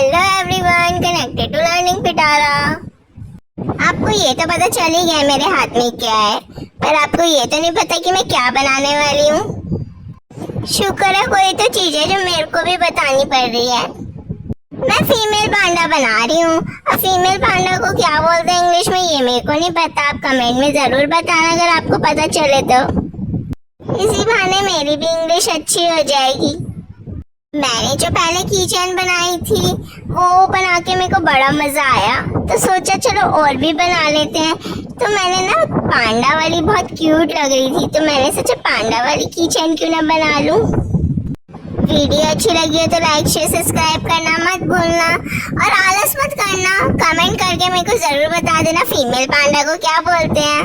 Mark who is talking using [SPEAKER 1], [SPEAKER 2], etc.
[SPEAKER 1] Hello everyone, connected to learning Pitara. आपको ये तो पता चल ही गया मेरे हाथ में क्या है, पर आपको ये तो नहीं पता कि मैं क्या बनाने वाली हूँ। शुक्र है कोई तो चीज़ है जो मेरे को भी बतानी पड़ रही है। मैं फीमेल पांडा बना रही हूँ। अब फीमेल पांडा को क्या बोलते हैं इंग्लिश में ये मेरे को नहीं पता, आप कमेंट में ज़रूर बताना अगर आपको पता चले तो। इसी बहाने मेरी भी इंग्लिश अच्छी हो जाएगी। मैंने जो पहले कीचेन बनाई थी वो बना के मेरे को बड़ा मज़ा आया, तो सोचा चलो और भी बना लेते हैं। तो मैंने ना पांडा वाली बहुत क्यूट लग रही थी, तो मैंने सोचा पांडा वाली कीचेन क्यों ना बना लूँ। वीडियो अच्छी लगी है तो लाइक शेयर सब्सक्राइब करना मत भूलना और आलस मत करना। कमेंट करके मेरे को ज़रूर बता देना फीमेल पांडा को क्या बोलते हैं।